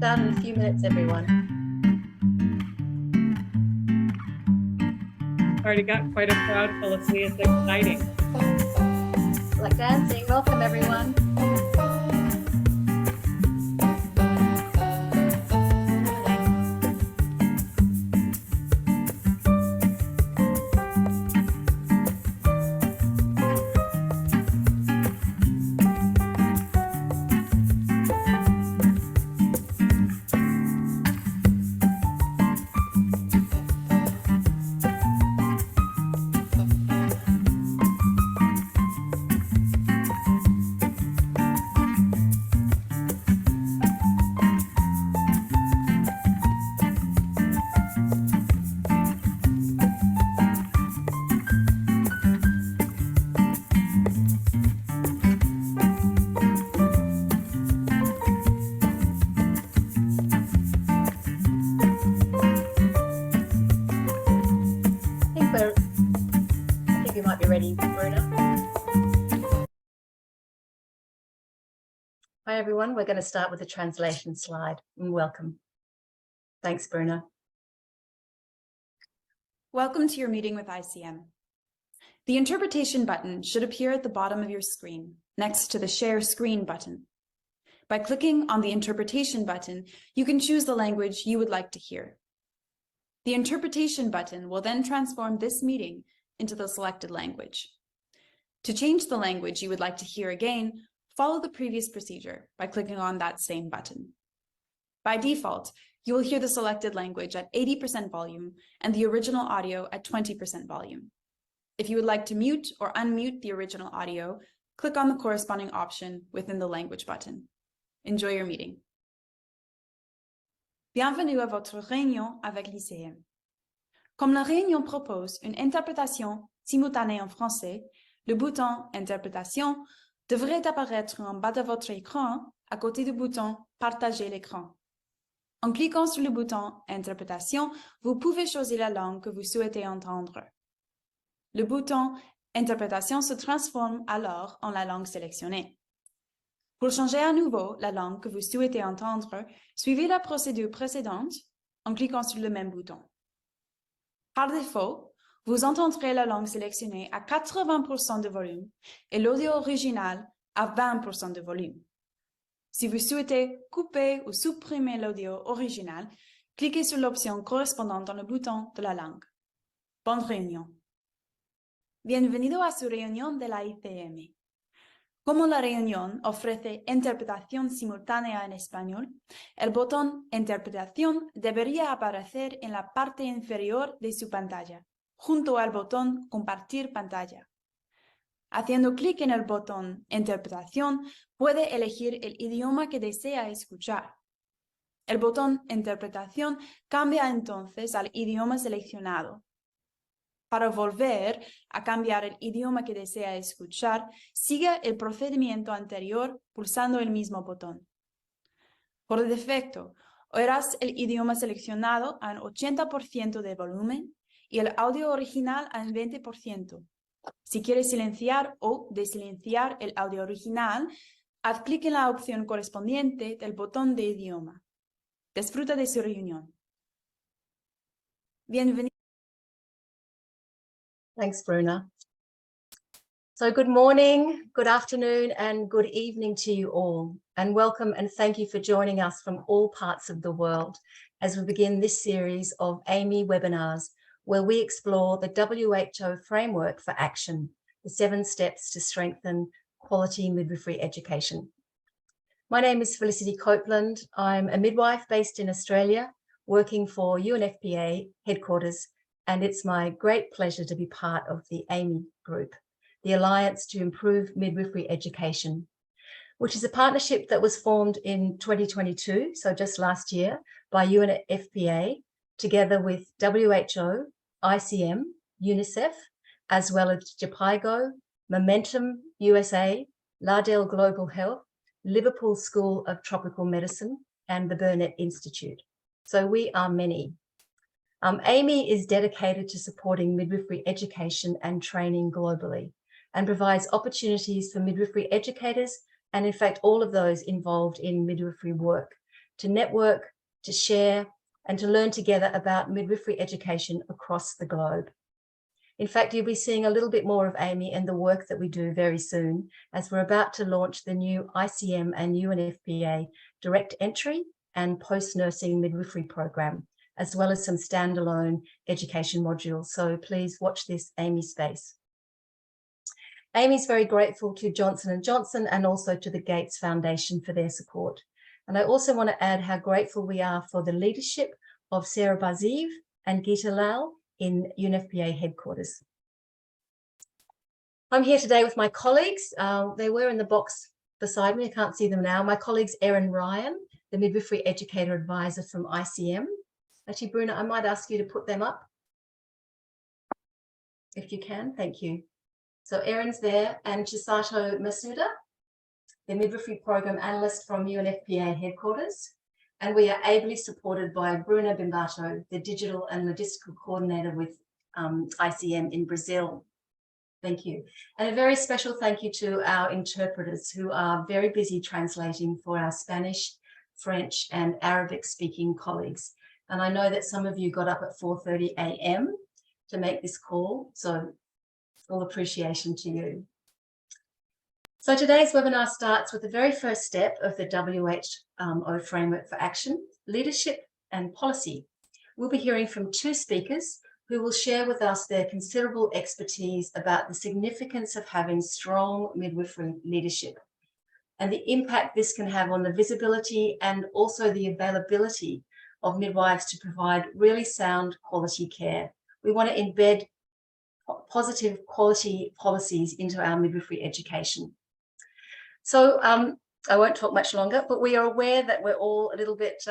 start in a few minutes, everyone. Already got quite a crowd, Felicity. It's exciting. Like dancing. Welcome, everyone. I think we might be ready, Bruna. Hi, everyone. We're going to start with a translation slide. And welcome. Thanks, Bruna. Welcome to your meeting with ICM. The interpretation button should appear at the bottom of your screen, next to the Share Screen button. By clicking on the interpretation button, you can choose the language you would like to hear. The interpretation button will then transform this meeting into the selected language. To change the language you would like to hear again, follow the previous procedure by clicking on that same button. By default, you will hear the selected language at 80% volume and the original audio at 20% volume. If you would like to mute or unmute the original audio, click on the corresponding option within the language button. Enjoy your meeting. Bienvenue à votre réunion avec l'ICM. Comme la réunion propose une interprétation simultanée en français, le bouton Interprétation devrait apparaître en bas de votre écran à côté du bouton Partager l'écran. En cliquant sur le bouton Interprétation, vous pouvez choisir la langue que vous souhaitez entendre. Le bouton Interprétation se transforme alors en la langue sélectionnée. Pour changer à nouveau la langue que vous souhaitez entendre, suivez la procédure précédente en cliquant sur le même bouton. Par défaut, vous entendrez la langue sélectionnée à 80% de volume et l'audio original à 20% de volume. Si vous souhaitez couper ou supprimer l'audio original, cliquez sur l'option correspondante dans le bouton de la langue. Bonne réunion. Bienvenido a su reunión de la ICM. Como la reunión ofrece interpretación simultánea en español, el botón Interpretación debería aparecer en la parte inferior de su pantalla, junto al botón Compartir pantalla. Haciendo clic en el botón Interpretación, puede elegir el idioma que desea escuchar. El botón Interpretación cambia entonces al idioma seleccionado. Para volver a cambiar el idioma que desea escuchar, siga el procedimiento anterior pulsando el mismo botón. Por defecto, oirás el idioma seleccionado al 80% de volumen y el audio original al 20%. Si quieres silenciar o desilenciar el audio original, haz clic en la opción correspondiente del botón de idioma. Disfruta de su reunión. Bienvenido. Thanks, Bruna. So good morning, good afternoon, and good evening to you all. And welcome and thank you for joining us from all parts of the world as we begin this series of Aime webinars, where we explore the WHO framework for action, the 7 steps to strengthen quality midwifery education. My name is Felicity Copeland. I'm a midwife based in Australia, working for UNFPA headquarters, and it's my great pleasure to be part of the Aime group, the Alliance to Improve Midwifery Education, which is a partnership that was formed in 2022, so just last year, by UNFPA, together with WHO, ICM, UNICEF, as well as JPIGO, Momentum USA, Lardell Global Health, Liverpool School of Tropical Medicine, and the Burnett Institute. So we are many. Aime is dedicated to supporting midwifery education and training globally and provides opportunities for midwifery educators and in fact all of those involved in midwifery work to network, to share, and to learn together about midwifery education across the globe. In fact, you'll be seeing a little bit more of Aime and the work that we do very soon, as we're about to launch the new ICM and UNFPA direct entry and post-nursing midwifery program, as well as some standalone education modules. So please watch this Aime space. Aime is very grateful to Johnson & Johnson and also to the Gates Foundation for their support. And I also want to add how grateful we are for the leadership of Sarah Baziv and Geeta Lal in UNFPA headquarters. I'm here today with my colleagues. They were in the box beside me. I can't see them now. My colleagues, Erin Ryan, the Midwifery Educator Advisor from ICM. Actually, Bruna, I might ask you to put them up if you can. Thank you. So Erin's there, and Chisato Masuda, the Midwifery Program Analyst from UNFPA headquarters. And we are ably supported by Bruna Bimbato, the Digital and Logistical Coordinator with ICM in Brazil. Thank you. And a very special thank you to our interpreters who are very busy translating for our Spanish, French, and Arabic speaking colleagues. And I know that some of you got up at 4:30 a.m. to make this call, so all appreciation to you. So today's webinar starts with the very first step of the WHO Framework for Action, Leadership and Policy. We'll be hearing from two speakers who will share with us their considerable expertise about the significance of having strong midwifery leadership and the impact this can have on the visibility and also the availability of midwives to provide really sound quality care. We want to embed positive quality policies into our midwifery education. So I won't talk much longer, but we are aware that we're all a little bit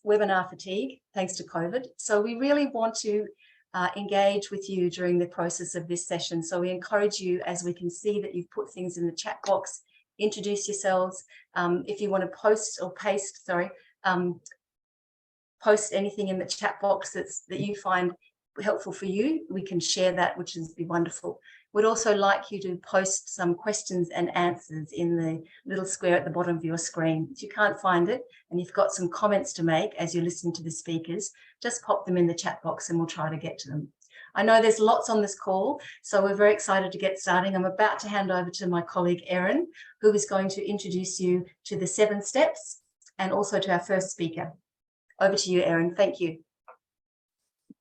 webinar fatigue thanks to COVID. So we really want to engage with you during the process of this session. So we encourage you, as we can see that you've put things in the chat box, introduce yourselves. If you want to post or paste, post anything in the chat box that you find helpful for you, we can share that, which would be wonderful. We'd also like you to post some questions and answers in the little square at the bottom of your screen. If you can't find it and you've got some comments to make as you listen to the speakers, just pop them in the chat box and we'll try to get to them. I know there's lots on this call, so we're very excited to get starting. I'm about to hand over to my colleague, Erin, who is going to introduce you to the 7 steps and also to our first speaker. Over to you, Erin. Thank you.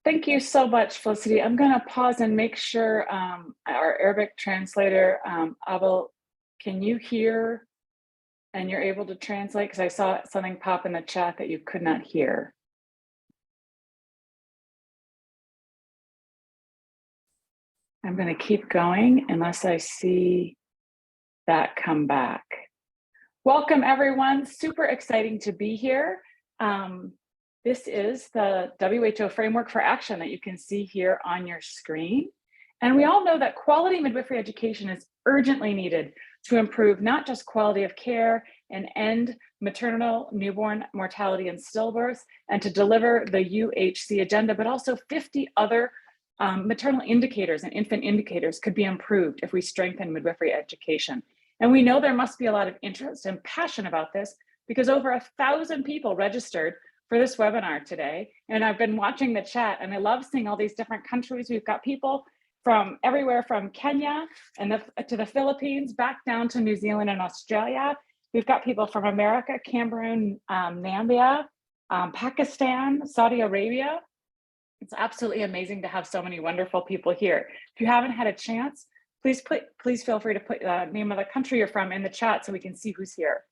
Thank you so much, Felicity. I'm going to pause and make sure our Arabic translator, Abel, can you hear and you're able to translate? Because I saw something pop in the chat that you could not hear. I'm going to keep going unless I see that come back. Welcome, everyone. Super exciting to be here. This is the WHO Framework for Action that you can see here on your screen. And we all know that quality midwifery education is urgently needed to improve not just quality of care and end maternal newborn mortality and stillbirths, and to deliver the UHC agenda, but also 50 other maternal indicators and infant indicators could be improved if we strengthen midwifery education. And we know there must be a lot of interest and passion about this because over 1,000 people registered for this webinar today. And I've been watching the chat and I love seeing all these different countries. We've got people from everywhere from Kenya and to the Philippines, back down to New Zealand and Australia. We've got people from America, Cameroon, Namibia, Pakistan, Saudi Arabia. It's absolutely amazing to have so many wonderful people here. If you haven't had a chance, please feel free to put the name of the country you're from in the chat so we can see who's here.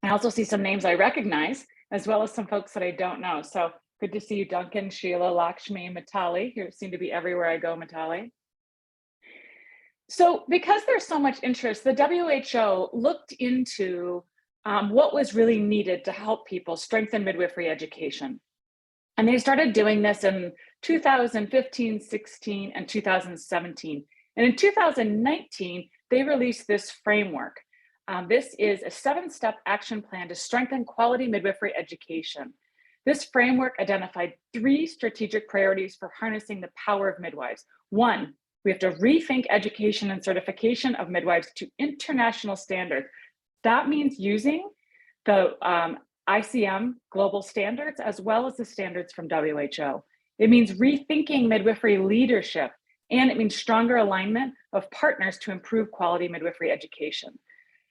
I also see some names I recognize, as well as some folks that I don't know. So good to see you, Duncan, Sheila, Lakshmi, Mitali. You seem to be everywhere I go, Mitali. So because there's so much interest, the WHO looked into what was really needed to help people strengthen midwifery education. And they started doing this in 2015, 16, and 2017. And in 2019, they released this framework. This is a 7-step action plan to strengthen quality midwifery education. This framework identified 3 strategic priorities for harnessing the power of midwives. 1, we have to rethink education and certification of midwives to international standards. That means using the ICM global standards as well as the standards from WHO. It means rethinking midwifery leadership, and it means stronger alignment of partners to improve quality midwifery education.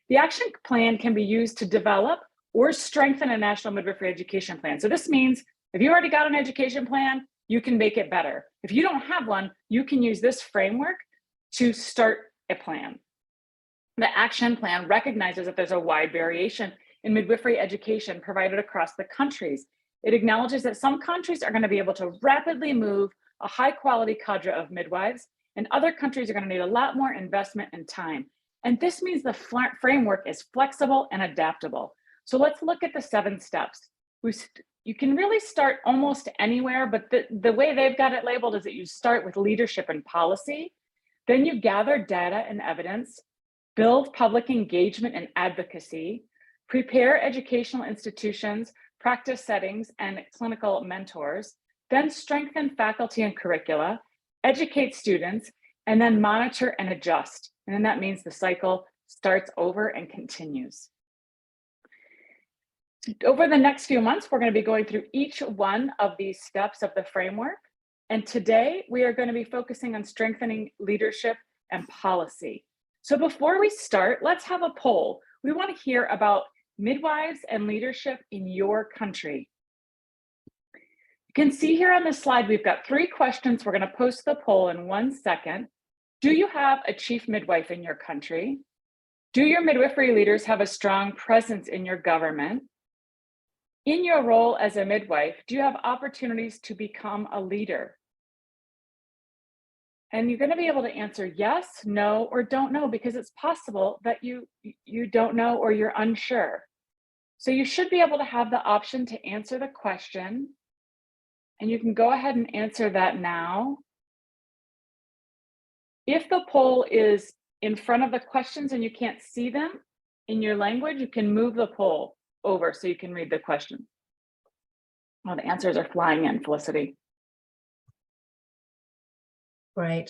The action plan can be used to develop or strengthen a national midwifery education plan. So this means if you already got an education plan, you can make it better. If you don't have one, you can use this framework to start a plan. The action plan recognizes that there's a wide variation in midwifery education provided across the countries. It acknowledges that some countries are going to be able to rapidly move a high quality cadre of midwives, and other countries are going to need a lot more investment and time. And this means the framework is flexible and adaptable. So let's look at the 7 steps. You can really start almost anywhere, but the way they've got it labeled is that you start with leadership and policy, then you gather data and evidence, build public engagement and advocacy, prepare educational institutions, practice settings, and clinical mentors, then strengthen faculty and curricula, educate students, and then monitor and adjust. And then that means the cycle starts over and continues. Over the next few months, we're going to be going through each one of these steps of the framework. And today we are going to be focusing on strengthening leadership and policy. So before we start, let's have a poll. We want to hear about midwives and leadership in your country. You can see here on this slide, we've got 3 questions. We're going to post the poll in 1 second. Do you have a chief midwife in your country? Do your midwifery leaders have a strong presence in your government? In your role as a midwife, do you have opportunities to become a leader? And you're going to be able to answer yes, no, or don't know, because it's possible that you don't know or you're unsure. So you should be able to have the option to answer the question, and you can go ahead and answer that now. If the poll is in front of the questions and you can't see them in your language, you can move the poll over so you can read the question. Oh, the answers are flying in, Felicity. Great.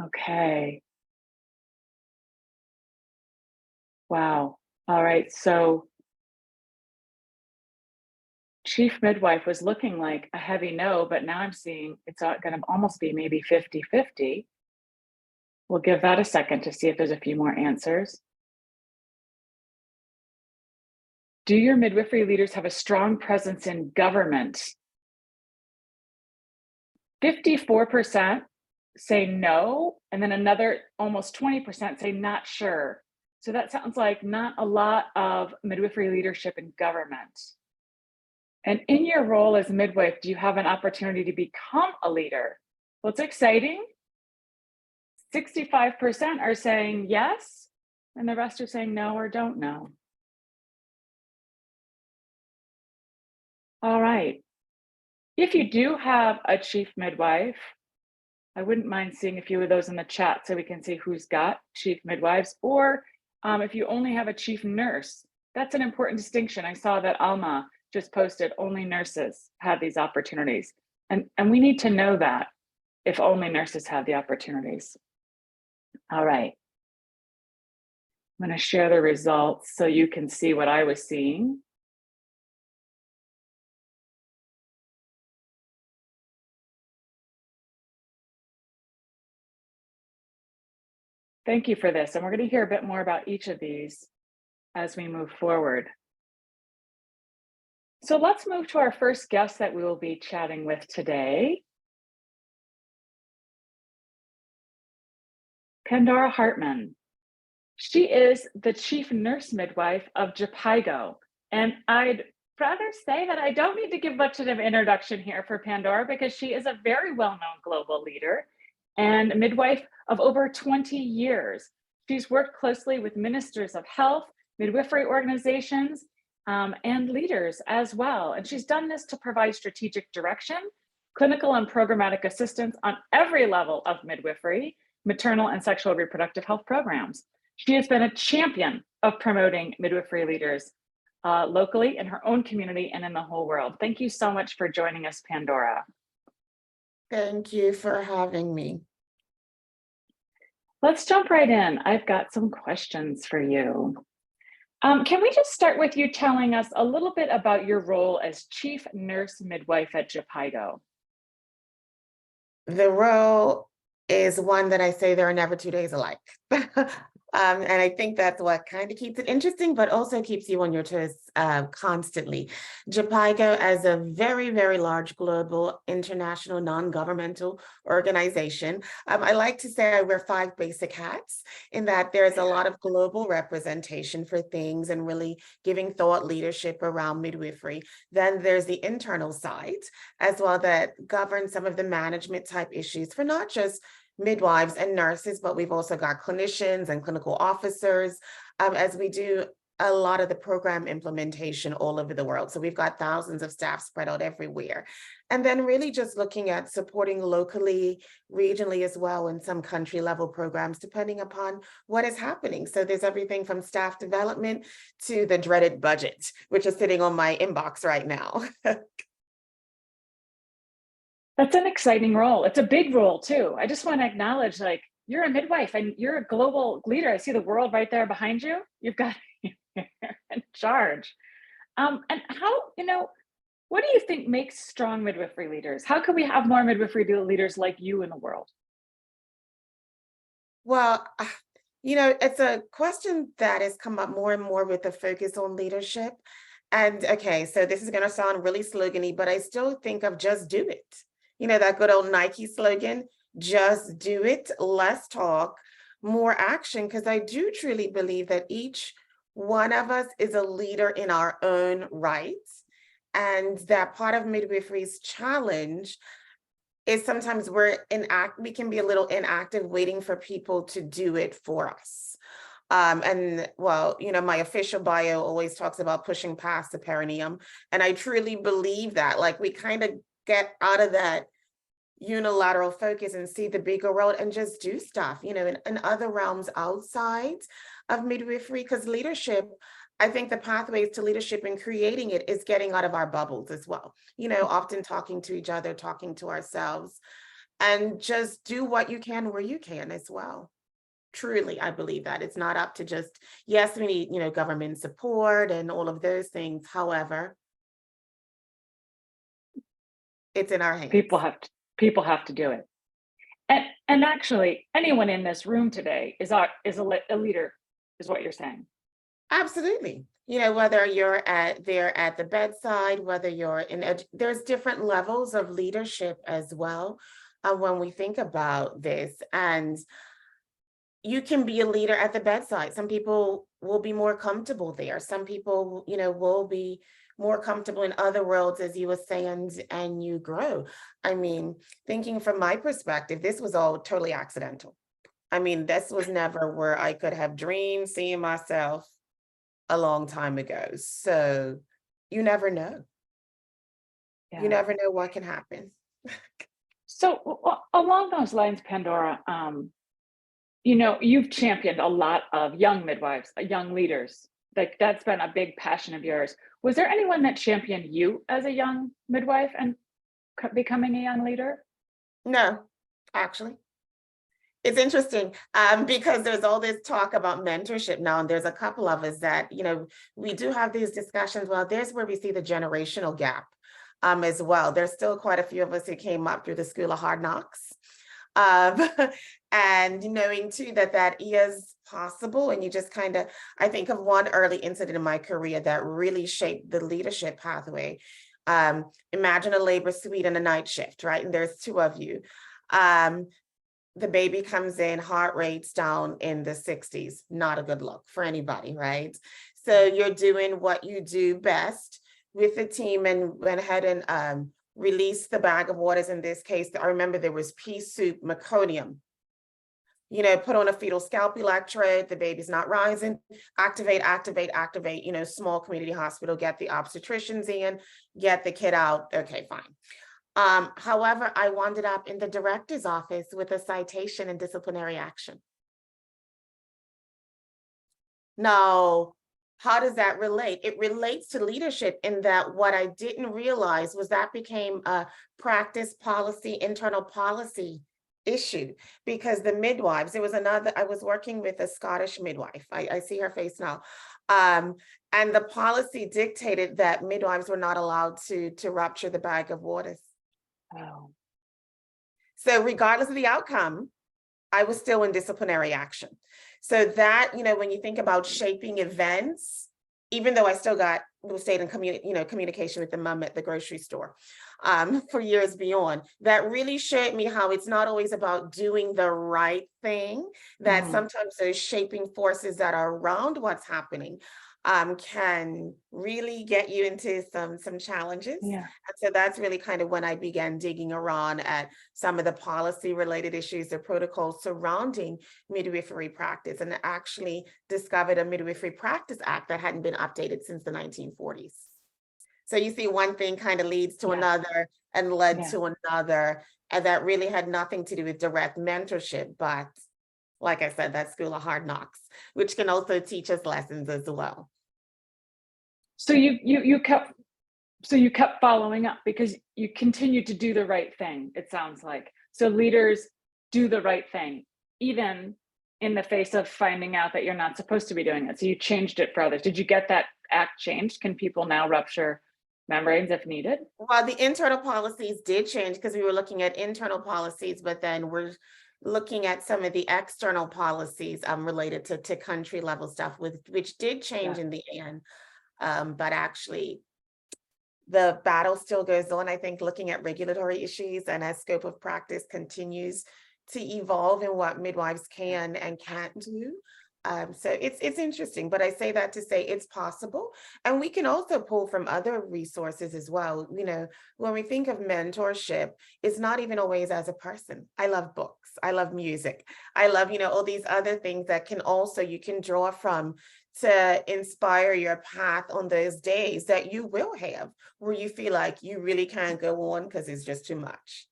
Okay. Wow. All right. So chief midwife was looking like a heavy no, but now I'm seeing it's going to almost be maybe 50-50. We'll give that a second to see if there's a few more answers. Do your midwifery leaders have a strong presence in government? 54% say no, and then another almost 20% say not sure. So that sounds like not a lot of midwifery leadership in government. And in your role as midwife, do you have an opportunity to become a leader? Well, it's exciting. 65% are saying yes, and the rest are saying no or don't know. All right. If you do have a chief midwife, I wouldn't mind seeing a few of those in the chat so we can see who's got chief midwives, or if you only have a chief nurse, that's an important distinction. I saw that Aime just posted only nurses have these opportunities. And we need to know that if only nurses have the opportunities. All right. I'm going to share the results so you can see what I was seeing. Thank you for this. And we're going to hear a bit more about each of these as we move forward. So let's move to our first guest that we will be chatting with today. Pandora Hartman. She is the chief nurse midwife of Japaigo. And I'd rather say that I don't need to give much of an introduction here for Pandora because she is a very well-known global leader and a midwife of over 20 years. She's worked closely with ministers of health, midwifery organizations, and leaders as well. And she's done this to provide strategic direction, clinical and programmatic assistance on every level of midwifery, maternal and sexual reproductive health programs. She has been a champion of promoting midwifery leaders locally in her own community and in the whole world. Thank you so much for joining us, Pandora. Thank you for having me. Let's jump right in. I've got some questions for you. Can we just start with you telling us a little bit about your role as Chief Nurse Midwife at JPIGO? The role is one that I say there are never 2 days alike. And I think that's what kind of keeps it interesting, but also keeps you on your toes constantly. JPIGO, as a very, very large global international non-governmental organization, I like to say I wear 5 basic hats, in that there's a lot of global representation for things and really giving thought leadership around midwifery. Then there's the internal side as well that governs some of the management type issues for not just midwives and nurses, but we've also got clinicians and clinical officers as we do a lot of the program implementation all over the world. So we've got thousands of staff spread out everywhere. And then really just looking at supporting locally, regionally as well, in some country level programs, depending upon what is happening. So there's everything from staff development to the dreaded budget, which is sitting on my inbox right now. That's an exciting role. It's a big role too. I just want to acknowledge, like, you're a midwife and you're a global leader. I see the world right there behind you. You've got you're in charge. And how, what do you think makes strong midwifery leaders? How can we have more midwifery leaders like you in the world? Well, it's a question that has come up more and more with the focus on leadership. And okay, so this is going to sound really slogany, but I still think of just do it. That good old Nike slogan, just do it, less talk, more action, because I do truly believe that each one of us is a leader in our own right. And that part of midwifery's challenge is sometimes we can be a little inactive, waiting for people to do it for us. And well, my official bio always talks about pushing past the perineum. And I truly believe that, like, we kind of get out of that unilateral focus and see the bigger world and just do stuff, in other realms outside of midwifery, because leadership, I think the pathways to leadership and creating it is getting out of our bubbles as well, often talking to each other, talking to ourselves, and just do what you can where you can as well. Truly, I believe that it's not up to just, yes, we need, government support and all of those things. However, it's in our hands. People have to do it. And actually, anyone in this room today is a leader, is what you're saying. Absolutely. Whether you're there at the bedside, whether you're there's different levels of leadership as well when we think about this. And you can be a leader at the bedside. Some people will be more comfortable there. Some people, will be more comfortable in other worlds as you ascend and you grow. I mean, thinking from my perspective, this was all totally accidental. I mean, this was never where I could have dreamed seeing myself a long time ago. So you never know. Yeah. You never know what can happen. So along those lines, Pandora, you've championed a lot of young midwives, young leaders. Like, that's been a big passion of yours. Was there anyone that championed you as a young midwife and becoming a young leader? No, actually. It's interesting because there's all this talk about mentorship now, and there's a couple of us that, we do have these discussions. Well, there's where we see the generational gap as well. There's still quite a few of us who came up through the School of Hard Knocks. And knowing too that is possible. And you just I think of one early incident in my career that really shaped the leadership pathway. Imagine a labor suite and a night shift, right? And there's 2 of you. The baby comes in, heart rate's down in the 60s. Not a good look for anybody, right? So you're doing what you do best with the team and went ahead and release the bag of waters. In this case, I remember there was pea soup, meconium, put on a fetal scalp electrode, the baby's not rising, activate, small community hospital, get the obstetricians in, get the kid out. Okay, fine. However, I wound up in the director's office with a citation and disciplinary action. Now, how does that relate? It relates to leadership in that what I didn't realize was that became a practice policy, internal policy issue because the midwives, it was another, I was working with a Scottish midwife. I see her face now. And the policy dictated that midwives were not allowed to rupture the bag of waters. Oh, So regardless of the outcome, I was still in disciplinary action. So that, when you think about shaping events, even though I still stayed in communication with the mom at the grocery store for years beyond, that really showed me how it's not always about doing the right thing, that sometimes those shaping forces that are around what's happening can really get you into some challenges. yeah. And so that's really kind of when I began digging around at some of the policy related issues, the protocols surrounding midwifery practice, and actually discovered a Midwifery Practice Act that hadn't been updated since the 1940s. So you see, one thing kind of leads to another and led to another, and that really had nothing to do with direct mentorship, but like I said, that school of hard knocks, which can also teach us lessons as well. So you kept following up because you continued to do the right thing, it sounds like. So leaders do the right thing, even in the face of finding out that you're not supposed to be doing it. So you changed it for others. Did you get that act changed? Can people now rupture membranes if needed? Well, the internal policies did change because we were looking at internal policies, but then we're looking at some of the external policies related to country level stuff, which did change in the end. But actually, the battle still goes on, I think, looking at regulatory issues and as scope of practice continues to evolve in what midwives can and can't do. So it's interesting, but I say that to say it's possible. And we can also pull from other resources as well. When we think of mentorship, it's not even always as a person. I love books. I love music. I love, all these other things that you can draw from to inspire your path on those days that you will have where you feel like you really can't go on because it's just too much.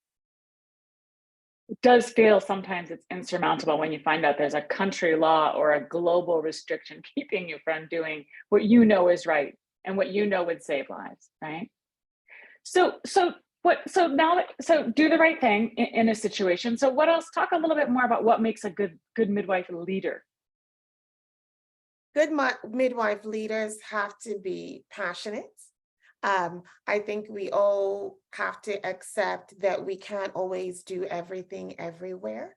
It does feel sometimes it's insurmountable when you find out there's a country law or a global restriction keeping you from doing what you know is right and what you know would save lives, right? So do the right thing in a situation. So what else? Talk a little bit more about what makes a good midwife leader. Good midwife leaders have to be passionate. I think we all have to accept that we can't always do everything everywhere.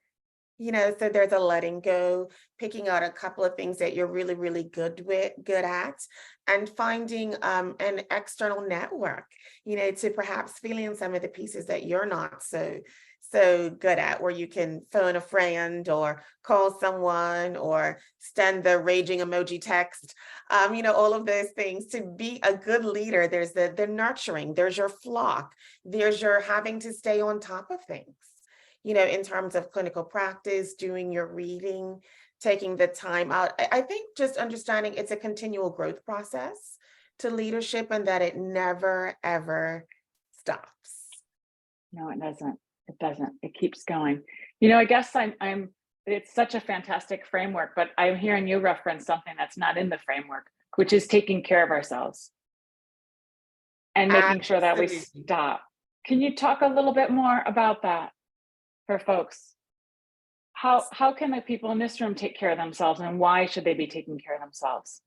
So there's a letting go, picking out a couple of things that you're really, really good at, and finding an external network, to perhaps fill in some of the pieces that you're not so good at, where you can phone a friend or call someone or send the raging emoji text, all of those things. To be a good leader, there's the nurturing, there's your flock, there's your having to stay on top of things. In terms of clinical practice, doing your reading, taking the time out. I think just understanding it's a continual growth process to leadership and that it never, ever stops. No, it doesn't. It doesn't. It keeps going. I guess it's such a fantastic framework, but I'm hearing you reference something that's not in the framework, which is taking care of ourselves and making sure that we stop. Can you talk a little bit more about that for folks? How can the people in this room take care of themselves, and why should they be taking care of themselves?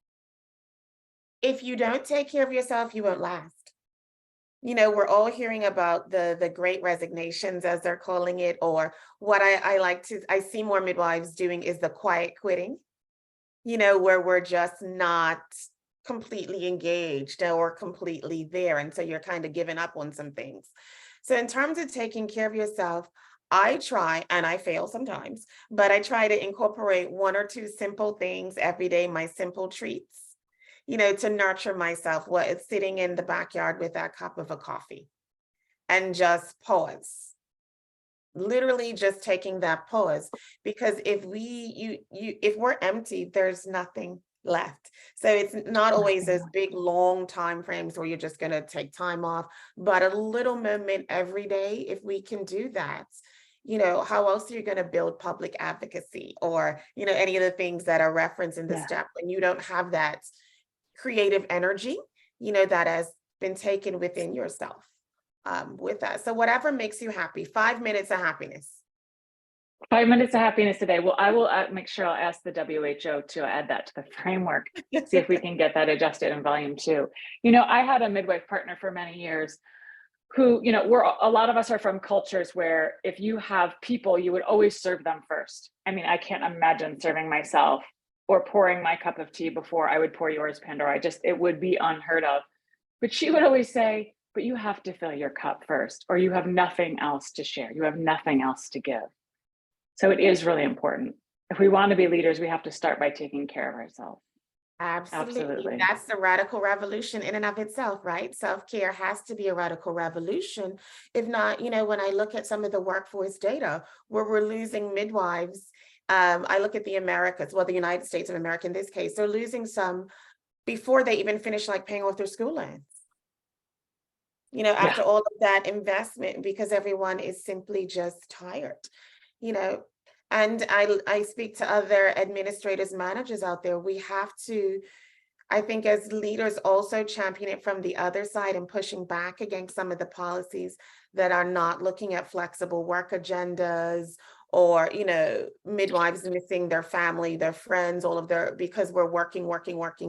If you don't take care of yourself, you won't last. We're all hearing about the great resignations, as they're calling it, or what I see more midwives doing is the quiet quitting, where we're just not completely engaged or completely there. And so you're kind of giving up on some things. So in terms of taking care of yourself, I try, and I fail sometimes, but I try to incorporate one or two simple things every day, my simple treats, to nurture myself. What it's sitting in the backyard with that cup of a coffee and just pause. Literally just taking that pause, because if we're empty, there's nothing left. So it's not always those big long time frames where you're just going to take time off, but a little moment every day. If we can do that, how else are you going to build public advocacy or, any of the things that are referenced in this chapter when you don't have that creative energy, that has been taken within yourself with that. So whatever makes you happy, 5 minutes of happiness. 5 minutes of happiness a day. Well, I will make sure I'll ask the WHO to add that to the framework, see if we can get that adjusted in volume 2. You know, I had a midwife partner for many years who, you know, a lot of us are from cultures where if you have people, you would always serve them first. I mean, I can't imagine serving myself or pouring my cup of tea before I would pour yours, Pandora. It would be unheard of. But she would always say, but you have to fill your cup first, or you have nothing else to share. You have nothing else to give. So it is really important. If we want to be leaders, we have to start by taking care of ourselves. Absolutely. That's the radical revolution in and of itself, right? Self-care has to be a radical revolution. If not, you know, when I look at some of the workforce data where we're losing midwives, I look at the Americas, well, the United States of America in this case, they're losing some before they even finish like paying off their school loans. You know, after all of that investment, because everyone is simply just tired, you know. And I speak to other administrators, managers out there. We have to, I think as leaders, also champion it from the other side and pushing back against some of the policies that are not looking at flexible work agendas, or, you know, midwives missing their family, their friends, all of their, because we're working,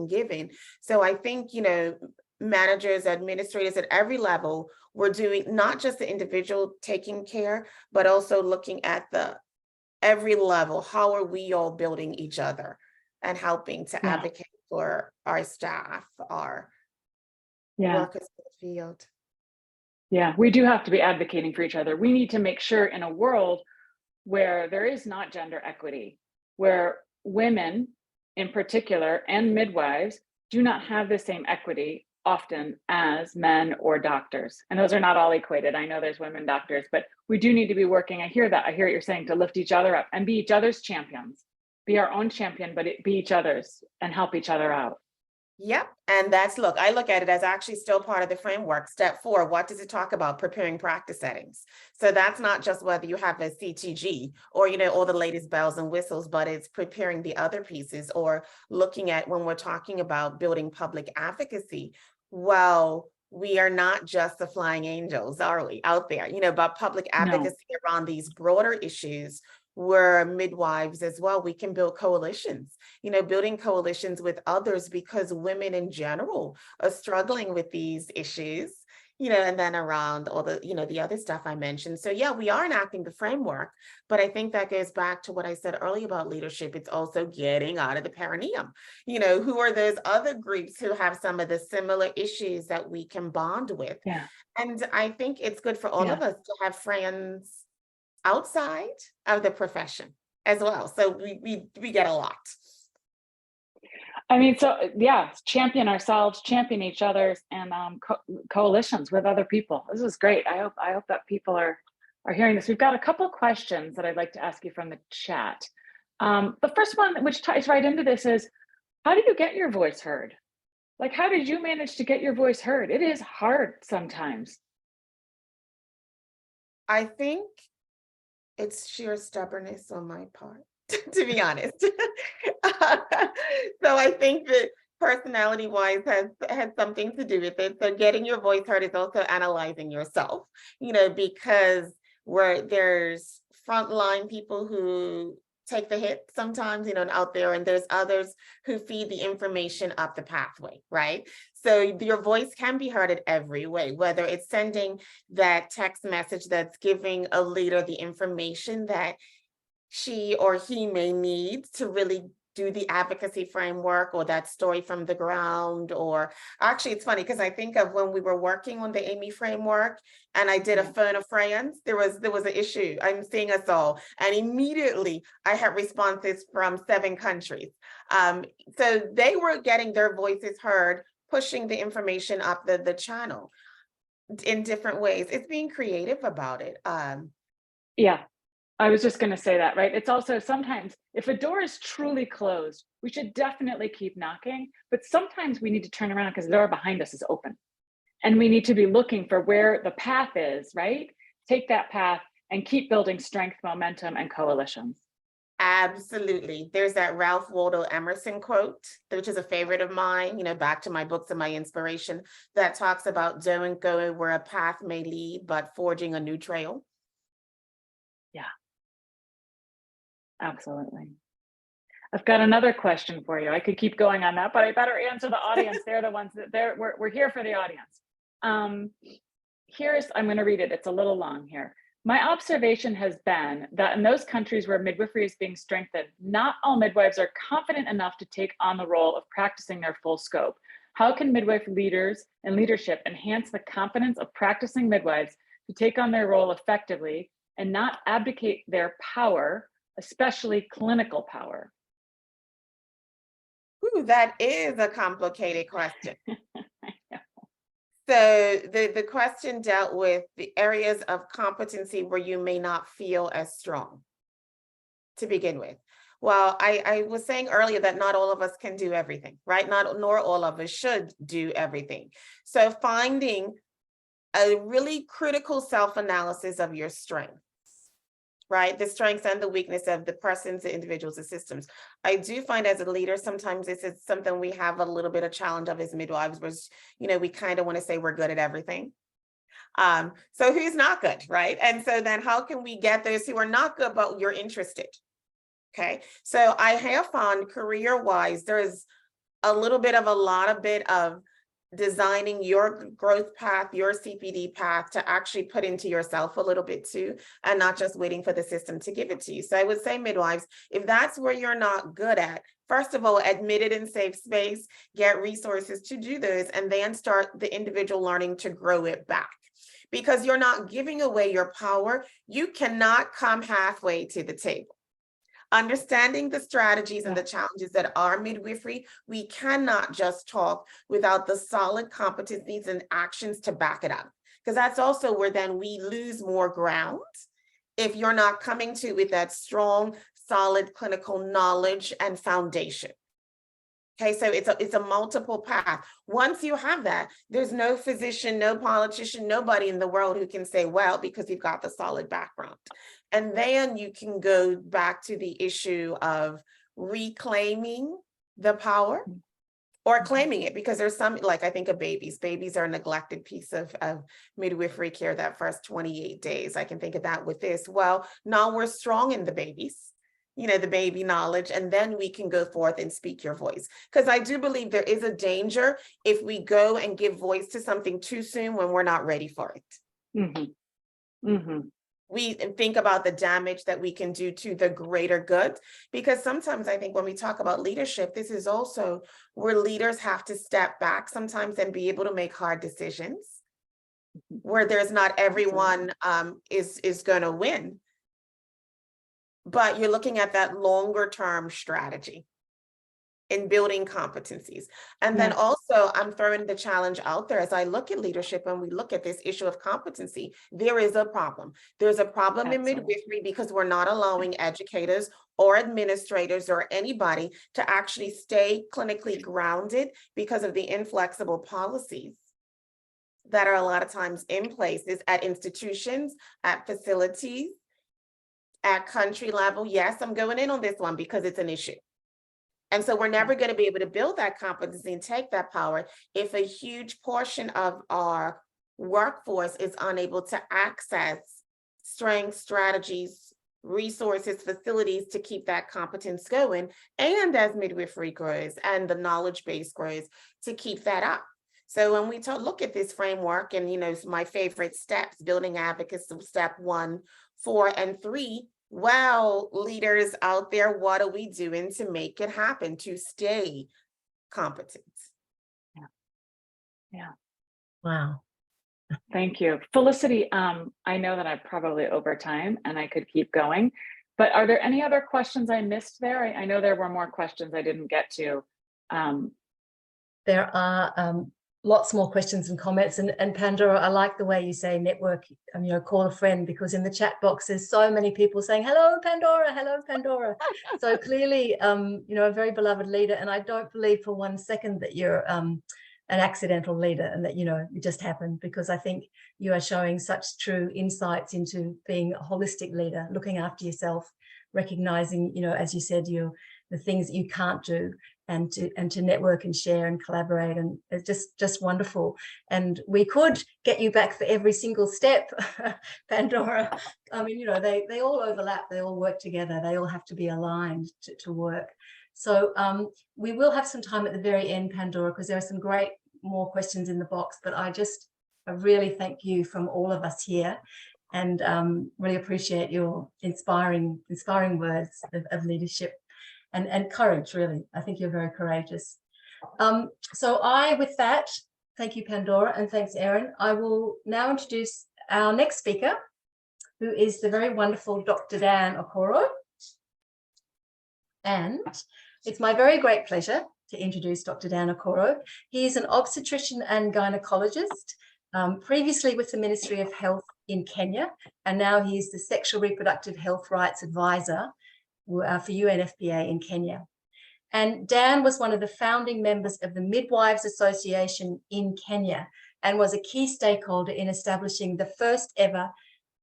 giving. So I think, you know, managers, administrators at every level, we're doing not just the individual taking care, but also looking at the every level. How are we all building each other and helping to advocate for our staff, our workers in the field? Yeah, we do have to be advocating for each other. We need to make sure in a world where there is not gender equity, where women in particular and midwives do not have the same equity often as men or doctors. And those are not all equated. I know there's women doctors, but we do need to be working. I hear that. I hear what you're saying, to lift each other up and be each other's champions. Be our own champion, but be each other's and help each other out. Yep. And that's, look, I look at it as actually still part of the framework. Step 4, what does it talk about? Preparing practice settings. So that's not just whether you have a CTG or, you know, all the latest bells and whistles, but it's preparing the other pieces, or looking at when we're talking about building public advocacy. Well, we are not just the flying angels, are we, out there, you know, but public advocacy around these broader issues. We're midwives as well. We can build coalitions, you know, building coalitions with others, because women in general are struggling with these issues, you know, and then around all the, you know, the other stuff I mentioned. So yeah, we are enacting the framework, but I think that goes back to what I said earlier about leadership. It's also getting out of the perineum. You know, who are those other groups who have some of the similar issues that we can bond with? Yeah. And I think it's good for all of us to have friends outside of the profession as well. So we get a lot. I mean, so yeah, champion ourselves, champion each other's, and coalitions with other people. This is great. I hope that people are hearing this. We've got a couple questions that I'd like to ask you from the chat. The first one, which ties right into this, is how do you get your voice heard? Like, how did you manage to get your voice heard? It is hard sometimes. I think it's sheer stubbornness on my part, to be honest. So I think that personality-wise has something to do with it. So getting your voice heard is also analyzing yourself, you know, because there's frontline people who take the hit sometimes, you know, out there, and there's others who feed the information up the pathway, right? So your voice can be heard in every way, whether it's sending that text message that's giving a leader the information that she or he may need to really do the advocacy framework, or that story from the ground. Or actually, it's funny because I think of when we were working on the Aime framework and I did a phone of friends, there was an issue. I'm seeing us all. And immediately I had responses from 7 countries. So they were getting their voices heard, pushing the information up the channel in different ways. It's being creative about it. Yeah. I was just going to say that, right? It's also sometimes if a door is truly closed, we should definitely keep knocking, but sometimes we need to turn around because the door behind us is open. And we need to be looking for where the path is, right? Take that path and keep building strength, momentum, and coalitions. Absolutely. There's that Ralph Waldo Emerson quote, which is a favorite of mine, you know, back to my books and my inspiration, that talks about don't go where a path may lead, but forging a new trail. Yeah. Absolutely. I've got another question for you. I could keep going on that, but I better answer the audience. They're the ones that we're here for the audience. I'm going to read it. It's a little long here. My observation has been that in those countries where midwifery is being strengthened, not all midwives are confident enough to take on the role of practicing their full scope. How can midwife leaders and leadership enhance the confidence of practicing midwives to take on their role effectively and not abdicate their power, especially clinical power? Ooh, that is a complicated question. So the question dealt with the areas of competency where you may not feel as strong to begin with. Well, I was saying earlier that not all of us can do everything, right? Nor all of us should do everything. So finding a really critical self-analysis of your strengths, right? The strengths and the weakness of the persons, the individuals, the systems. I do find as a leader, sometimes this is something we have a little bit of challenge of as midwives, was, we kind of want to say we're good at everything. So who's not good, right? And so then how can we get those who are not good, but you're interested? Okay, so I have found career-wise, there's a lot of designing your growth path, your CPD path to actually put into yourself a little bit too, and not just waiting for the system to give it to you. So I would say midwives, if that's where you're not good at, first of all, admit it in safe space, get resources to do those, and then start the individual learning to grow it back. Because you're not giving away your power, you cannot come halfway to the table. Understanding the strategies and the challenges that are midwifery, we cannot just talk without the solid competencies and actions to back it up. Because that's also where then we lose more ground if you're not coming to with that strong, solid clinical knowledge and foundation. Okay, so it's a multiple path. Once you have that, there's no physician, no politician, nobody in the world who can say, well, because you've got the solid background. And then you can go back to the issue of reclaiming the power or claiming it, because there's some, like I think of babies. Babies are a neglected piece of midwifery care, that first 28 days. I can think of that with this. Well, now we're strong in the babies, the baby knowledge, and then we can go forth and speak your voice. Because I do believe there is a danger if we go and give voice to something too soon when we're not ready for it. Mm-hmm. Mm-hmm. We think about the damage that we can do to the greater good, because sometimes I think when we talk about leadership, this is also where leaders have to step back sometimes and be able to make hard decisions, where there's not everyone is going to win. But you're looking at that longer term strategy in building competencies. And then also I'm throwing the challenge out there as I look at leadership and we look at this issue of competency, there is a problem. There's a problem in midwifery because we're not allowing educators or administrators or anybody to actually stay clinically grounded because of the inflexible policies that are a lot of times in places at institutions, at facilities, at country level. Yes, I'm going in on this one because it's an issue. And so we're never going to be able to build that competency and take that power if a huge portion of our workforce is unable to access strengths, strategies, resources, facilities to keep that competence going. And as midwifery grows and the knowledge base grows, to keep that up. So when we look at this framework and, my favorite steps, building advocacy, step 1, 4, and 3, well, leaders out there, what are we doing to make it happen, to stay competent? Yeah. Wow. Thank you. Felicity, I know that I'm probably over time and I could keep going, but are there any other questions I missed there? I know there were more questions I didn't get to. There are lots more questions and comments, and Pandora, I like the way you say network, call a friend, because in the chat box there's so many people saying hello Pandora, hello Pandora. So clearly a very beloved leader, and I don't believe for one second that you're an accidental leader and that it just happened, because I think you are showing such true insights into being a holistic leader, looking after yourself, recognizing, you know, as you said, the things that you can't do, and to network and share and collaborate, and it's just wonderful. And we could get you back for every single step, Pandora. I mean, you know, they all overlap, they all work together, they all have to be aligned to work. So we will have some time at the very end, Pandora, because there are some great more questions in the box, but I really thank you from all of us here, and really appreciate your inspiring words of leadership and courage, really. I think you're very courageous. So with that, thank you, Pandora, and thanks, Erin. I will now introduce our next speaker, who is the very wonderful Dr. Dan Okoro. And it's my very great pleasure to introduce Dr. Dan Okoro. He is an obstetrician and gynecologist, previously with the Ministry of Health in Kenya, and now he is the Sexual Reproductive Health Rights Advisor for UNFPA in Kenya. And Dan was one of the founding members of the Midwives Association in Kenya, and was a key stakeholder in establishing the first ever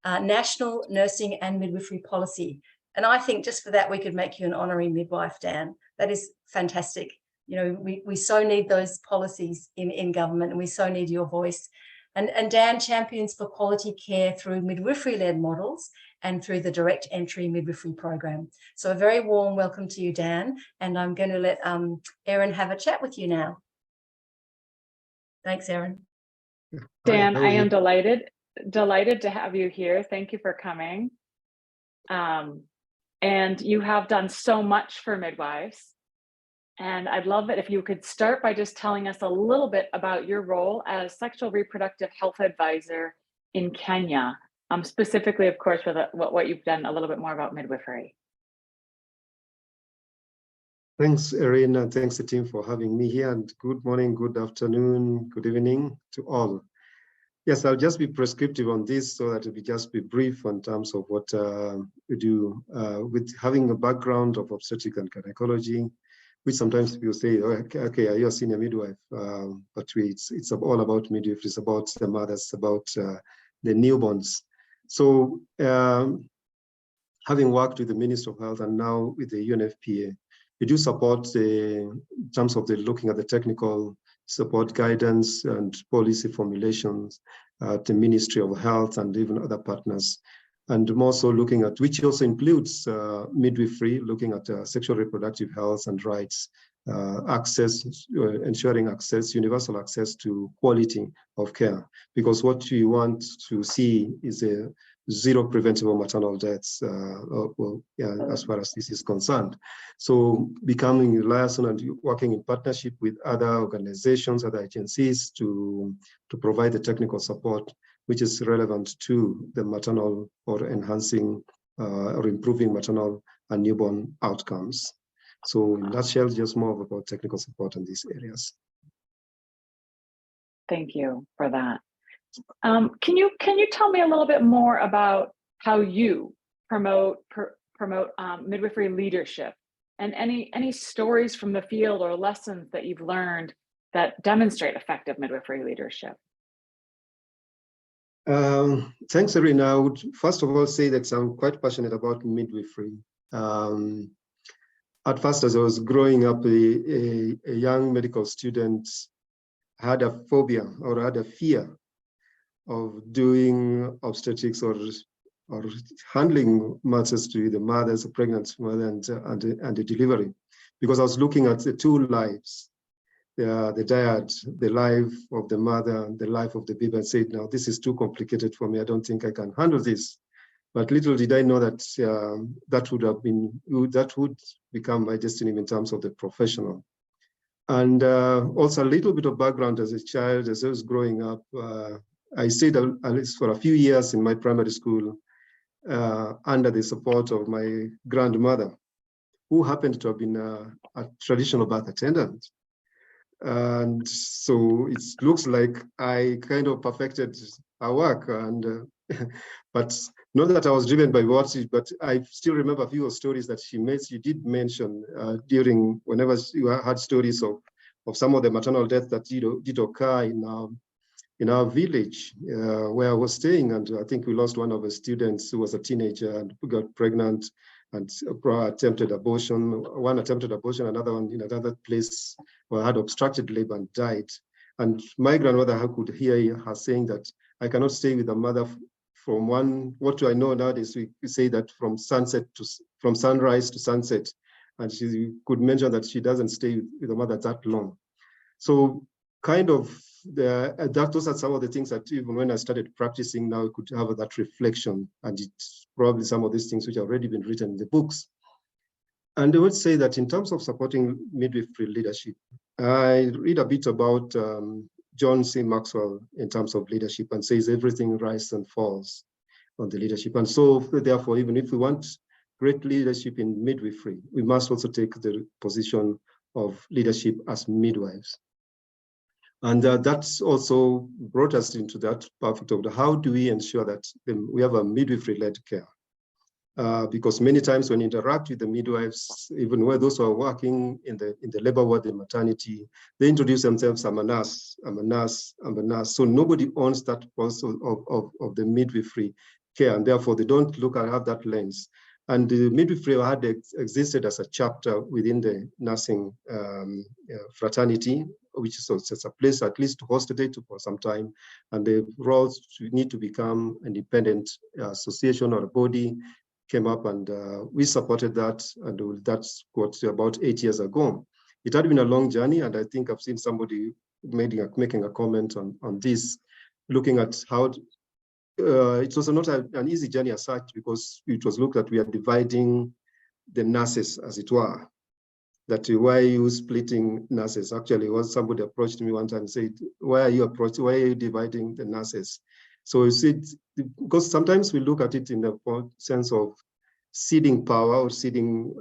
national nursing and midwifery policy. And I think just for that, we could make you an honorary midwife, Dan. That is fantastic. You know, we so need those policies in government, and we so need your voice. And Dan champions for quality care through midwifery-led models and through the direct entry midwifery program. So a very warm welcome to you, Dan. And I'm going to let Erin have a chat with you now. Thanks, Erin. Dan, I am delighted to have you here. Thank you for coming. And you have done so much for midwives. And I'd love it if you could start by just telling us a little bit about your role as Sexual Reproductive Health Advisor in Kenya, specifically, of course, with what you've done a little bit more about midwifery. Thanks, Erin, and thanks the team for having me here. And good morning, good afternoon, good evening to all. Yes, I'll just be prescriptive on this so that it will just be brief in terms of what we do. With having a background of obstetrics and gynecology, which sometimes people say, oh, okay, are you a senior midwife? But it's all about midwifery. It's about the mothers, about the newborns. So having worked with the Ministry of Health and now with the UNFPA, we do support in terms of looking at the technical support, guidance, and policy formulations at the Ministry of Health and even other partners. And more so looking at, which also includes midwifery, looking at sexual reproductive health and rights, access, ensuring access, universal access to quality of care. Because what we want to see is a zero preventable maternal deaths, as far as this is concerned. So becoming a liaison and working in partnership with other organizations, other agencies to provide the technical support which is relevant to the maternal or enhancing or improving maternal and newborn outcomes. So in a nutshell, just more about technical support in these areas. Thank you for that. Can you tell me a little bit more about how you promote midwifery leadership, and any stories from the field or lessons that you've learned that demonstrate effective midwifery leadership? Thanks, Erin. I would first of all say that I'm quite passionate about midwifery. At first, as I was growing up, a young medical student had a phobia or had a fear of doing obstetrics or handling matters to the mothers, a pregnant mother, and the delivery, because I was looking at the two lives. The dyad, the life of the mother, and the life of the baby, and said, "Now this is too complicated for me. I don't think I can handle this." But little did I know that that would become my destiny in terms of the professional. And also a little bit of background as a child, as I was growing up. I stayed at least for a few years in my primary school under the support of my grandmother, who happened to have been a traditional birth attendant. And so it looks like I kind of perfected her work, and but not that I was driven by what, but I still remember a few stories that she did mention during whenever you had stories of some of the maternal deaths that did occur in our village where I was staying. And I think we lost one of the students who was a teenager and who got pregnant, and attempted abortion, one attempted abortion, another one in another place, or had obstructed labor and died. And my grandmother, I could hear her saying that I cannot stay with a mother from one, what do I know nowadays, we say that from sunrise to sunset. And she could mention that she doesn't stay with a mother that long. So kind of, those are some of the things that even when I started practicing now, I could have that reflection, and it's probably some of these things which have already been written in the books. And I would say that in terms of supporting midwifery leadership, I read a bit about John C. Maxwell in terms of leadership, and says everything rises and falls on the leadership. And so therefore, even if we want great leadership in midwifery, we must also take the position of leadership as midwives. And that's also brought us into that perfect order. How do we ensure that we have a midwifery-led care? Because many times when you interact with the midwives, even where those who are working in the labor ward, the maternity, they introduce themselves, I'm a nurse, I'm a nurse, I'm a nurse. So nobody owns that process of the midwifery care, and therefore they don't look and have that lens. And the midwifery had existed as a chapter within the nursing fraternity, which is a place at least to host it for some time. And the roles need to become an independent association or a body came up, and we supported that. And that's what about 8 years ago. It had been a long journey, and I think I've seen somebody making a comment on this, looking at how it was not an easy journey as such, because it was looked at we are dividing the nurses, as it were. That why are you splitting nurses? Actually, somebody approached me one time and said, why are you dividing the nurses? So you see, because sometimes we look at it in the sense of ceding power or ceding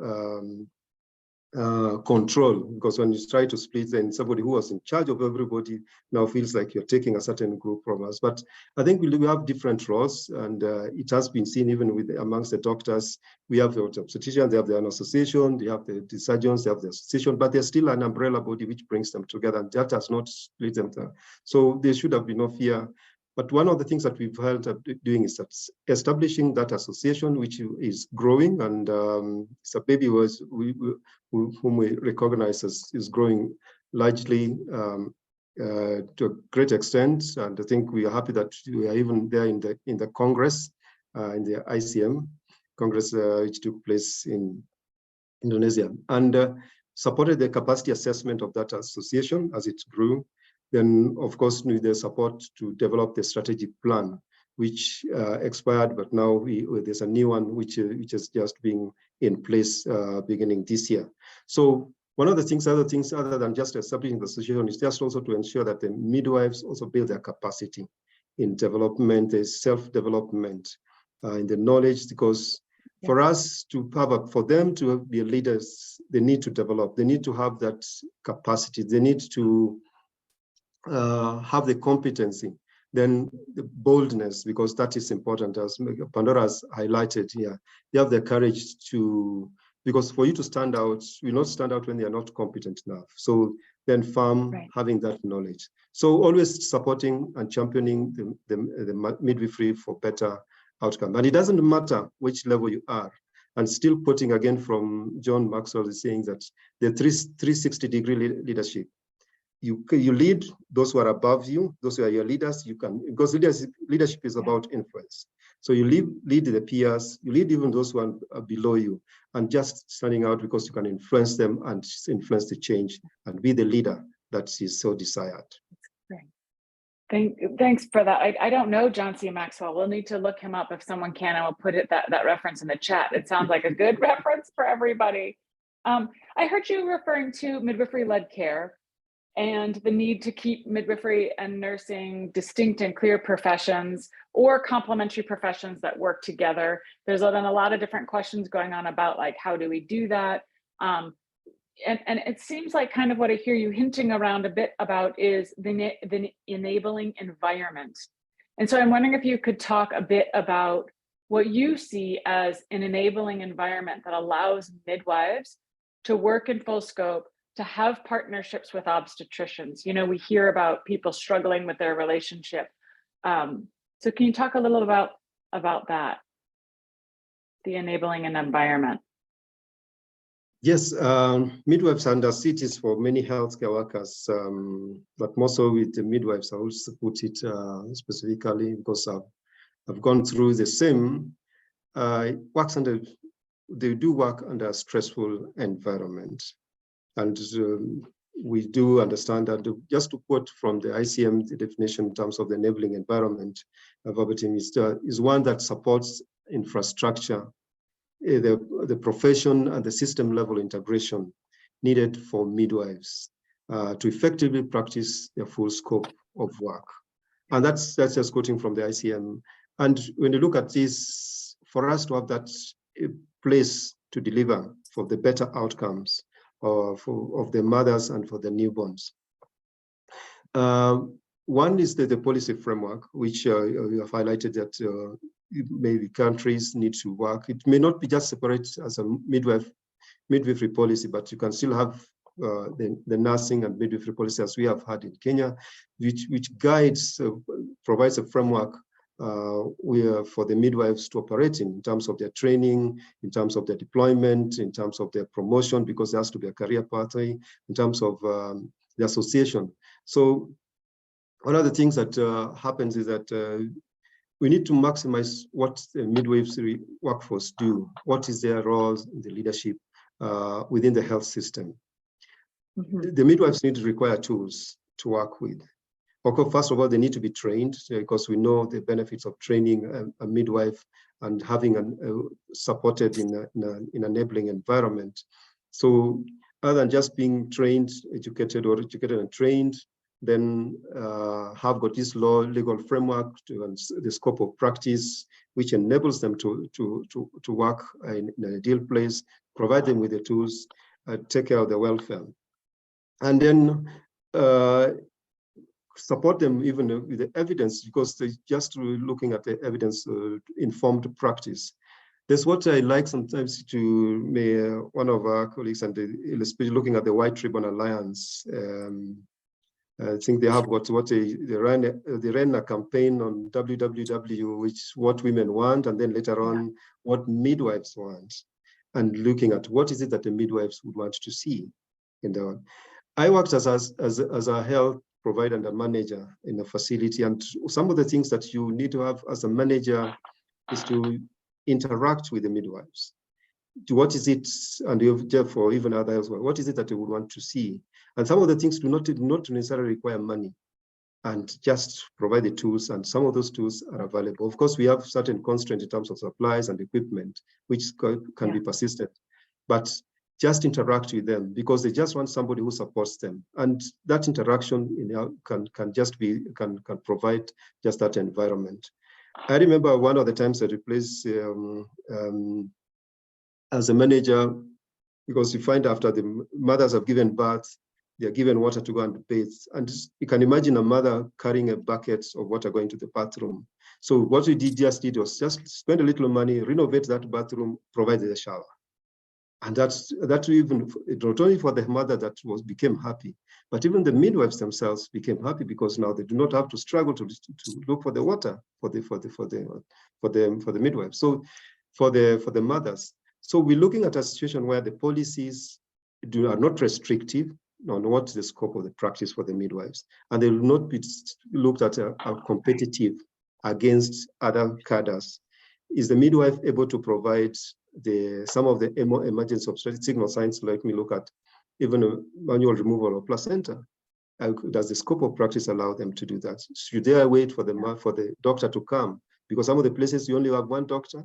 control, because when you try to split, then somebody who was in charge of everybody now feels like you're taking a certain group from us. But I think we have different roles, and it has been seen even amongst the doctors. We have the obstetricians, they have their own association, they have the surgeons, they have the association, but there's still an umbrella body which brings them together, and that has not split them. So there should have been no fear. But one of the things that we've held up doing is that establishing that association, which is growing, and it's a baby whom we recognize as is growing largely to a great extent. And I think we are happy that we are even there in the Congress, in the ICM Congress, which took place in Indonesia, and supported the capacity assessment of that association as it grew. Then, of course, we need the support to develop the strategic plan, which expired, but now there's a new one which is just being in place beginning this year. So one of the things, other than just establishing the association, is just also to ensure that the midwives also build their capacity in development, the self-development, in the knowledge, because for us to for them to be leaders, they need to develop, they need to have that capacity, they need to have the competency, then the boldness, because that is important, as Pandora has highlighted here. They have the courage to, because for you to stand out, you not stand out when they are not competent enough. So then having that knowledge. So always supporting and championing the midwifery for better outcome. And it doesn't matter which level you are. And still putting, again, from John Maxwell is saying that the 360-degree leadership, you lead those who are above you, those who are your leaders, you can, because leadership is about influence. So you lead the peers, you lead even those who are below you, and just standing out because you can influence them and influence the change and be the leader that is so desired. Thanks for that. I don't know John C. Maxwell. We'll need to look him up if someone can, and we'll put that reference in the chat. It sounds like a good reference for everybody. I heard you referring to midwifery-led care and the need to keep midwifery and nursing distinct and clear professions, or complementary professions that work together. There's been a lot of different questions going on about, like, how do we do that? And it seems like kind of what I hear you hinting around a bit about is the enabling environment. And so I'm wondering if you could talk a bit about what you see as an enabling environment that allows midwives to work in full scope, to have partnerships with obstetricians. You know, we hear about people struggling with their relationship. So can you talk a little about that? the enabling and environment? Yes, midwives and cities for many healthcare workers, but more so with the midwives. I also put it specifically because I've gone through the same. They do work under a stressful environment, and we do understand that. Just to quote from the ICM, the definition in terms of the enabling environment, verbatim is one that supports infrastructure, the profession and the system level integration needed for midwives to effectively practice their full scope of work. And that's just quoting from the ICM. And when you look at this, for us to have that place to deliver for the better outcomes of the mothers and for the newborns. One is the policy framework, which you have highlighted that maybe countries need to work. It may not be just separate as a midwifery policy, but you can still have the nursing and midwifery policy as we have had in Kenya, which guides, provides a framework for the midwives to operate in terms of their training, in terms of their deployment, in terms of their promotion, because there has to be a career pathway, in terms of the association. So one of the things that happens is that we need to maximize what the midwifery workforce do. What is their roles in the leadership within the health system? Mm-hmm. The midwives need to require tools to work with. Okay, first of all, they need to be trained because we know the benefits of training a midwife and having supported in an enabling environment. So other than just being trained, educated and trained, then have got this legal framework and the scope of practice, which enables them to work in an ideal place, provide them with the tools, take care of their welfare. And then support them even with the evidence, because they're just looking at the evidence-informed practice. That's what I like sometimes to one of our colleagues, and especially looking at the White Ribbon Alliance. I think they have got they ran a campaign on www, which what women want, and then later on what midwives want, and looking at what is it that the midwives would want to see in the. I worked as a health provider and a manager in a facility, and some of the things that you need to have as a manager is to interact with the midwives. What is it, and therefore even others, what is it that they would want to see? And some of the things do not necessarily require money, and just provide the tools, and some of those tools are available. Of course, we have certain constraints in terms of supplies and equipment, which can be persistent, but just interact with them, because they just want somebody who supports them. And that interaction can provide just that environment. I remember one of the times I replaced as a manager, because you find after the mothers have given birth, they're given water to go and bathe. And you can imagine a mother carrying a bucket of water going to the bathroom. So what we did was just spend a little money, renovate that bathroom, provide the shower. And that even not only for the mother that became happy, but even the midwives themselves became happy, because now they do not have to struggle to look for the water for the midwives. So for the mothers. So we're looking at a situation where the policies are not restrictive on what's the scope of the practice for the midwives, and they will not be looked at as competitive against other cadres. Is the midwife able to provide some of the emergency obstetric signal signs? Let me look at even a manual removal of placenta. Does the scope of practice allow them to do that? Should they wait for the doctor to come? Because some of the places you only have one doctor,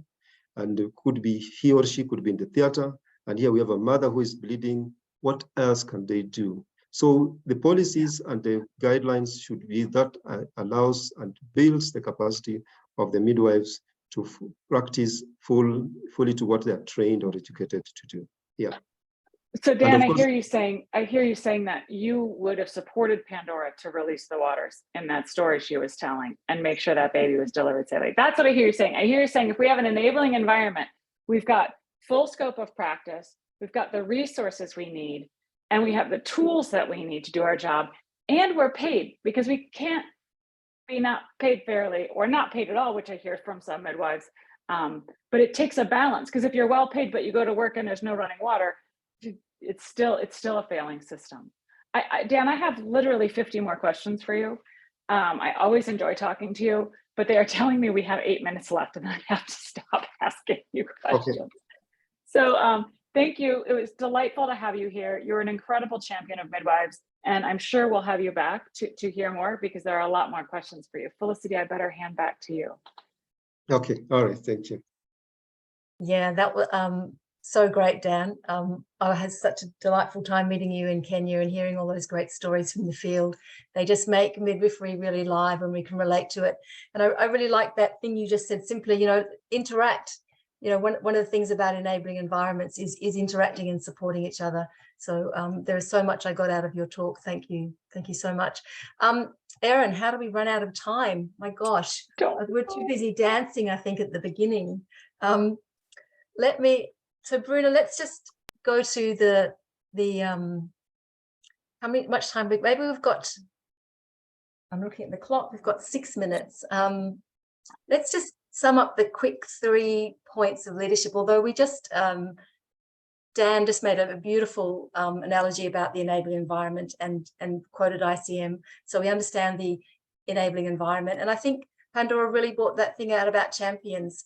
and it could be he or she could be in the theater, and here we have a mother who is bleeding. What else can they do? So the policies and the guidelines should be that allows and builds the capacity of the midwives to practice fully to what they are trained or educated to do. Yeah. So Dan, I hear you saying that you would have supported Pandora to release the waters in that story she was telling and make sure that baby was delivered safely. That's what I hear you saying. I hear you saying if we have an enabling environment, we've got full scope of practice, we've got the resources we need, and we have the tools that we need to do our job, and we're paid, because we can't be not paid fairly or not paid at all, which I hear from some midwives, But it takes a balance, because if you're well paid, but you go to work and there's no running water, it's still a failing system. Dan, I have literally 50 more questions for you. I always enjoy talking to you, but they are telling me we have 8 minutes left and I have to stop asking you questions. Okay. So thank you. It was delightful to have you here. You're an incredible champion of midwives, and I'm sure we'll have you back to hear more, because there are a lot more questions for you. Felicity, I better hand back to you. Okay, all right, thank you. Yeah, that was so great, Dan. I had such a delightful time meeting you in Kenya and hearing all those great stories from the field. They just make midwifery really live and we can relate to it. And I really like that thing you just said, simply, you know, interact. You know, one of the things about enabling environments is interacting and supporting each other. So there is so much I got out of your talk. Thank you. Thank you so much. Erin, how do we run out of time? My gosh, we're too busy dancing, I think, at the beginning. So Bruna, let's just go to the how much time, maybe we've got, I'm looking at the clock, we've got 6 minutes. Let's just sum up the quick 3 points of leadership, although we just, Dan just made a beautiful analogy about the enabling environment and quoted ICM. So we understand the enabling environment. And I think Pandora really brought that thing out about champions,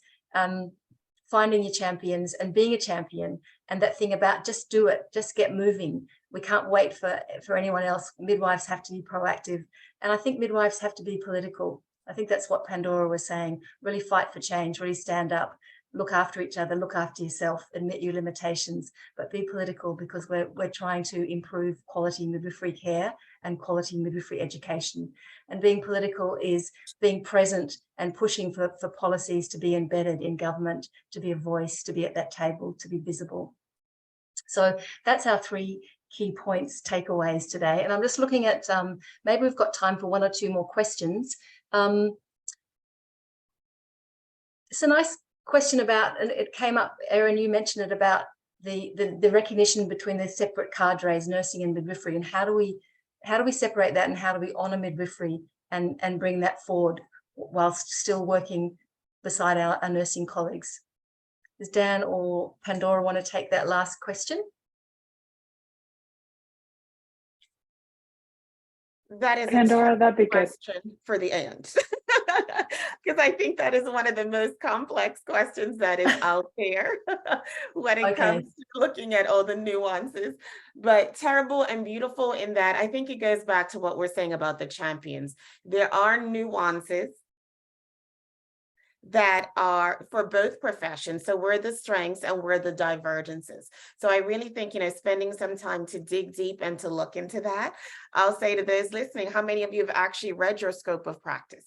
finding your champions and being a champion, and that thing about just do it, just get moving. We can't wait for anyone else. Midwives have to be proactive. And I think midwives have to be political. I think that's what Pandora was saying. Really fight for change, really stand up, look after each other, look after yourself, admit your limitations, but be political, because we're trying to improve quality midwifery care and quality midwifery education. And being political is being present and pushing for policies to be embedded in government, to be a voice, to be at that table, to be visible. So that's our 3 key points, takeaways today. And I'm just looking at, maybe we've got time for 1 or 2 more questions. It's a nice question about, and it came up, Erin, you mentioned it, about the recognition between the separate cadres, nursing and midwifery, and how do we separate that, and how do we honour midwifery and bring that forward whilst still working beside our nursing colleagues? Does Dan or Pandora want to take that last question? That is Pandora, that'd be good. Question for the end, because I think that is one of the most complex questions that is out there when it comes to looking at all the nuances. But terrible and beautiful in that, I think it goes back to what we're saying about the champions. There are nuances that are for both professions. So we're the strengths and we're the divergences. So I really think, spending some time to dig deep and to look into that. I'll say to those listening, how many of you have actually read your scope of practice?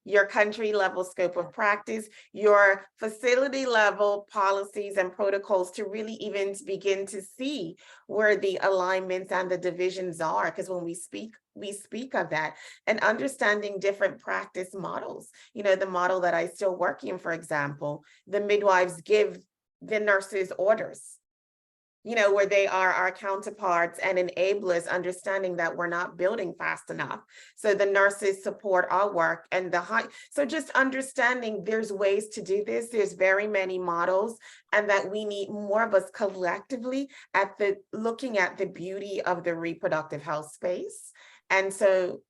Your country level scope of practice, your facility level policies and protocols, to really even begin to see where the alignments and the divisions are. Because when we speak of that, and understanding different practice models. The model that I still work in, for example, the midwives give the nurses orders, where they are our counterparts and enablers, understanding that we're not building fast enough. So the nurses support our work and so just understanding there's ways to do this. There's very many models, and that we need more of us collectively looking at the beauty of the reproductive health space. And so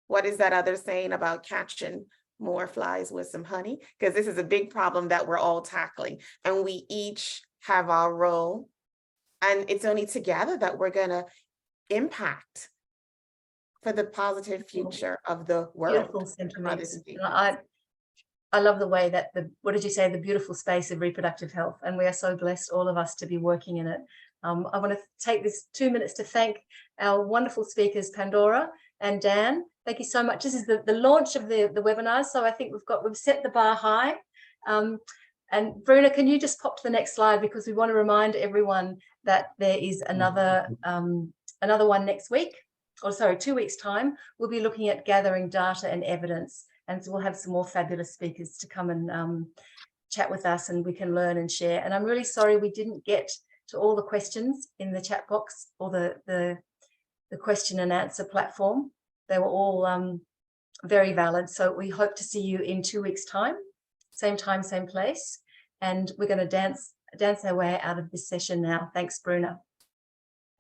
what is that other saying about catching more flies with some honey? Because this is a big problem that we're all tackling, and we each have our role. And it's only together that we're going to impact for the positive future of the world. Beautiful sentiments. I love the way that what did you say? The beautiful space of reproductive health. And we are so blessed, all of us, to be working in it. I want to take this 2 minutes to thank our wonderful speakers, Pandora and Dan. Thank you so much. This is the launch of the webinar. So I think we've set the bar high. And Bruna, can you just pop to the next slide, because we want to remind everyone that there is another one next week, or sorry, 2 weeks' time. We'll be looking at gathering data and evidence, and so we'll have some more fabulous speakers to come and chat with us, and we can learn and share. And I'm really sorry we didn't get to all the questions in the chat box or the question and answer platform. They were all very valid. So we hope to see you in 2 weeks' time, same place. And we're going to dance our way out of this session now. Thanks, Bruna.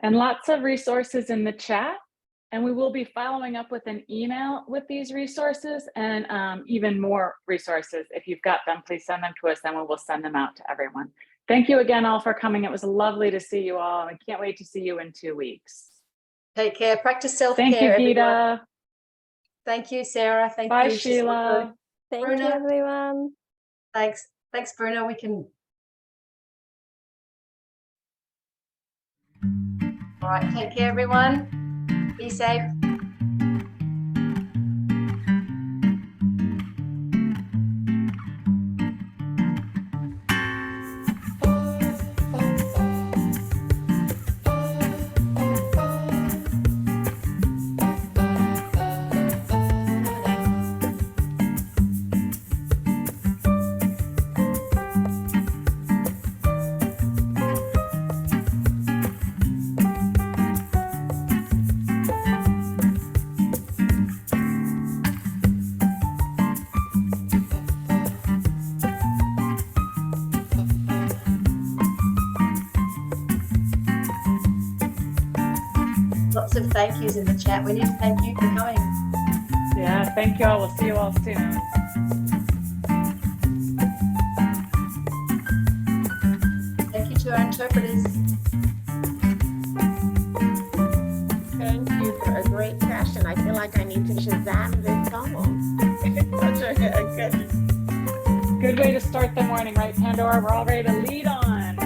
And lots of resources in the chat. And we will be following up with an email with these resources and even more resources. If you've got them, please send them to us, and we will send them out to everyone. Thank you again all for coming. It was lovely to see you all. I can't wait to see you in 2 weeks. Take care. Practice self-care. Thank you, Gita. Everyone. Thank you, Sarah. Thank Bye, you. Sheila. Thank Bruna. you, everyone. Thanks. Thanks, Bruna. We can. All right. Take care, everyone. Be safe. Lots of thank yous in the chat. We need to thank you for coming. Yeah, thank you all. We'll see you all soon. Thank you to our interpreters. Thank you for a great session. I feel like I need to Shazam this song. It's such a Good way to start the morning, right, Pandora? We're all ready to lead on.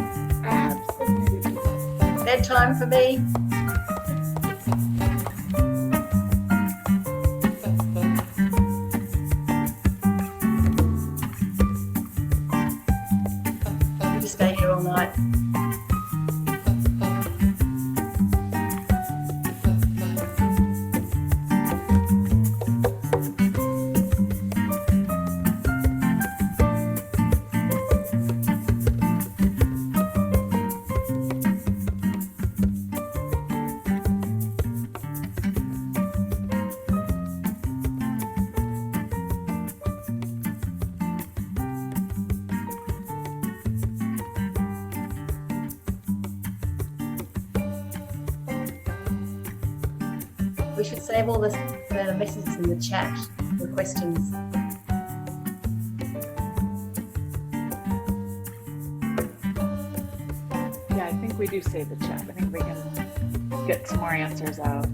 absolutely. Bedtime for me. We can stay here all night. We should save all the messages in the chat, the questions. Yeah, I think we do save the chat. I think we can get some more answers out.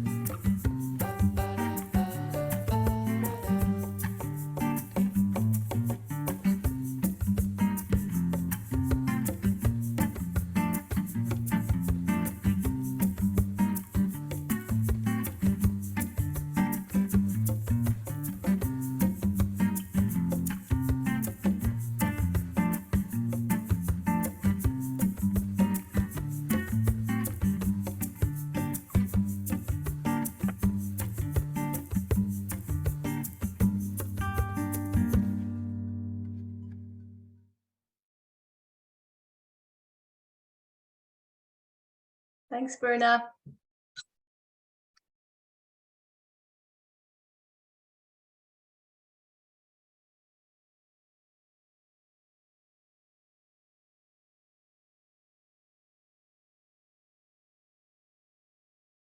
Thanks, Bruna.